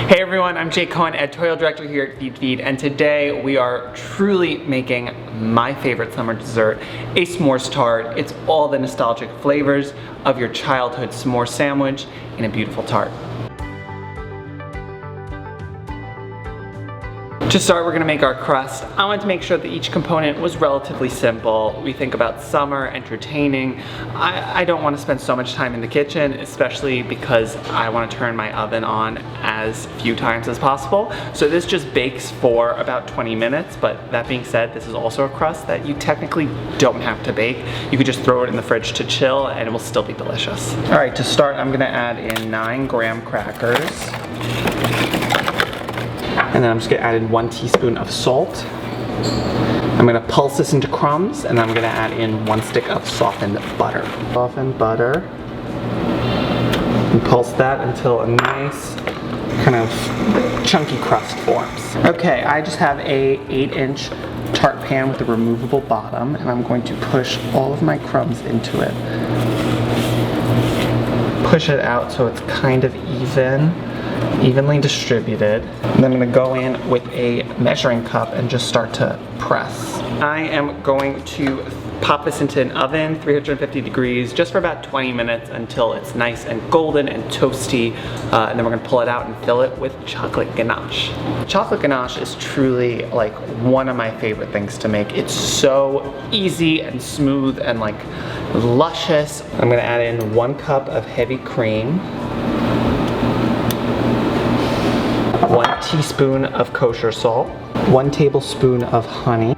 Hey everyone, I'm Jake Cohen, editorial director here at Feedfeed, and today we are truly making my favorite summer dessert, a s'mores tart. It's all the nostalgic flavors of your childhood s'more sandwich in a beautiful tart. To start, we're gonna make our crust. I wanted to make sure that each component was relatively simple. We think about summer, entertaining. I don't want to spend so much time in the kitchen, especially because I want to turn my oven on as few times as possible. So this just bakes for about 20 minutes, but that being said, this is also a crust that you technically don't have to bake. You could just throw it in the fridge to chill and it will still be delicious. All right, to start, I'm gonna add in 9 graham crackers. And then I'm just gonna add in 1 teaspoon of salt. I'm gonna pulse this into crumbs, and then I'm gonna add in 1 stick of softened butter. Softened butter. And pulse that until a nice kind of chunky crust forms. Okay, I just have a 8-inch tart pan with a removable bottom, and I'm going to push all of my crumbs into it. Push it out so it's kind of evenly distributed. And then I'm gonna go in with a measuring cup and just start to press. I am going to pop this into an oven, 350 degrees, just for about 20 minutes until it's nice and golden and toasty. And then we're gonna pull it out and fill it with chocolate ganache. Chocolate ganache is truly like one of my favorite things to make. It's so easy and smooth and like luscious. I'm gonna add in 1 cup of heavy cream, 1 teaspoon of kosher salt, 1 tablespoon of honey,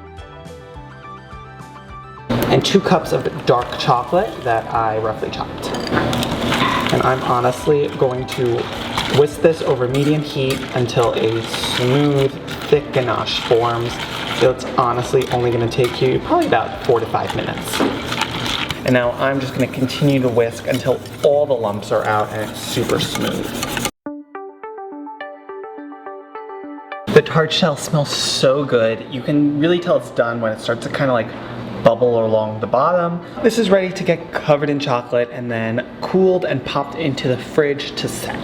and 2 cups of dark chocolate that I roughly chopped. And I'm honestly going to whisk this over medium heat until a smooth, thick ganache forms. So it's honestly only going to take you probably about 4 to 5 minutes. And now I'm just going to continue to whisk until all the lumps are out and it's super smooth. The tart shell smells so good. You can really tell it's done when it starts to kind of like bubble along the bottom. This is ready to get covered in chocolate and then cooled and popped into the fridge to set.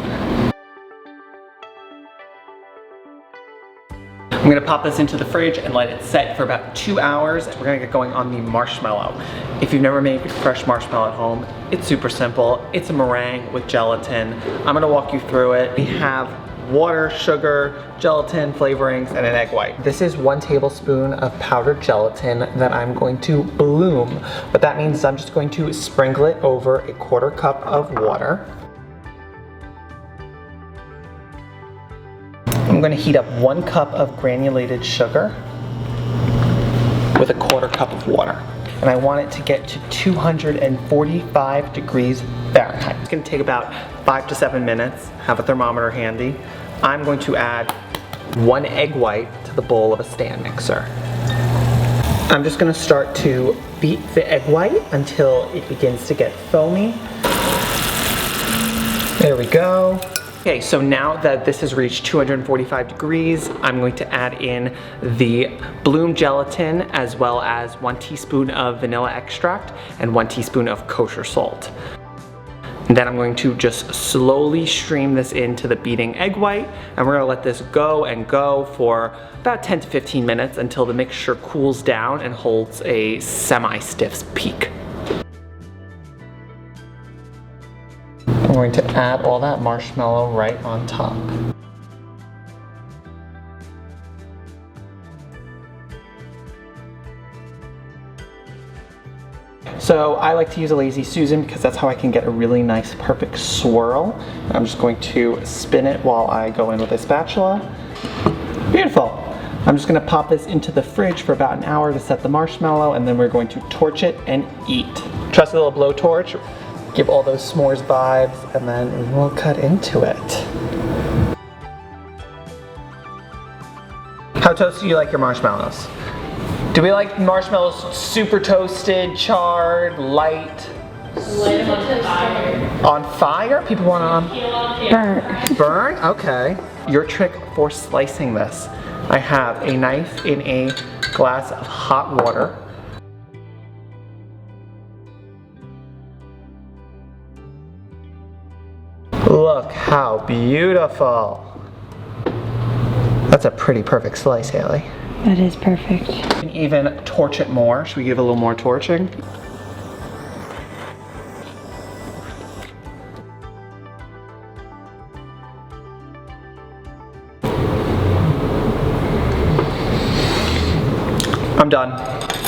I'm gonna pop this into the fridge and let it set for about 2 hours. We're gonna get going on the marshmallow. If you've never made fresh marshmallow at home, it's super simple. It's a meringue with gelatin. I'm gonna walk you through it. We have water, sugar, gelatin, flavorings, and an egg white. This is 1 tablespoon of powdered gelatin that I'm going to bloom. What that means is I'm just going to sprinkle it over a 1/4 cup of water. I'm going to heat up 1 cup of granulated sugar with a 1/4 cup of water. And I want it to get to 245 degrees Fahrenheit. It's gonna take about 5 to 7 minutes. Have a thermometer handy. I'm going to add 1 egg white to the bowl of a stand mixer. I'm just gonna start to beat the egg white until it begins to get foamy. There we go. Okay, so now that this has reached 245 degrees, I'm going to add in the bloom gelatin as well as 1 teaspoon of vanilla extract and 1 teaspoon of kosher salt. And then I'm going to just slowly stream this into the beating egg white, and we're gonna let this go and go for about 10 to 15 minutes until the mixture cools down and holds a semi-stiff peak. I'm going to add all that marshmallow right on top. So I like to use a Lazy Susan because that's how I can get a really nice perfect swirl. I'm just going to spin it while I go in with a spatula. Beautiful. I'm just going to pop this into the fridge for about an hour to set the marshmallow, and then we're going to torch it and eat. Trust a little blowtorch, give all those s'mores vibes, and then we'll cut into it. How toasty do you like your marshmallows? Do we like marshmallows super toasted, charred, light? Light them on fire. On fire? People want it on burn. Burn? Okay. Your trick for slicing this. I have a knife in a glass of hot water. Look how beautiful. That's a pretty perfect slice, Haley. That is perfect. You can even torch it more. Should we give a little more torching? I'm done.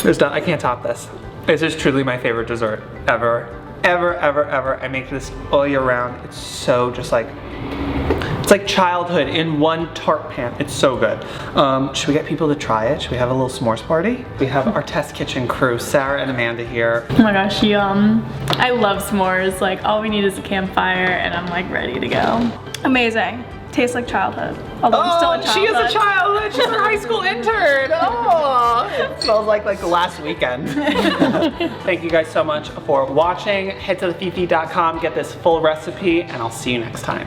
It's done. I can't top this. This is truly my favorite dessert ever. Ever. I make this all year round. It's so just like, it's like childhood in one tart pan. It's so good. Should we get people to try it? Should we have a little s'mores party? We have our test kitchen crew, Sarah and Amanda here. Oh my gosh, yum. I love s'mores. Like, all we need is a campfire and I'm like ready to go. Amazing. Tastes like childhood. Although I'm still a childhood. She is a child. She's a high school intern. Oh, it smells like the last weekend. Thank you guys so much for watching. Head to thefeedfeed.com, get this full recipe, and I'll see you next time.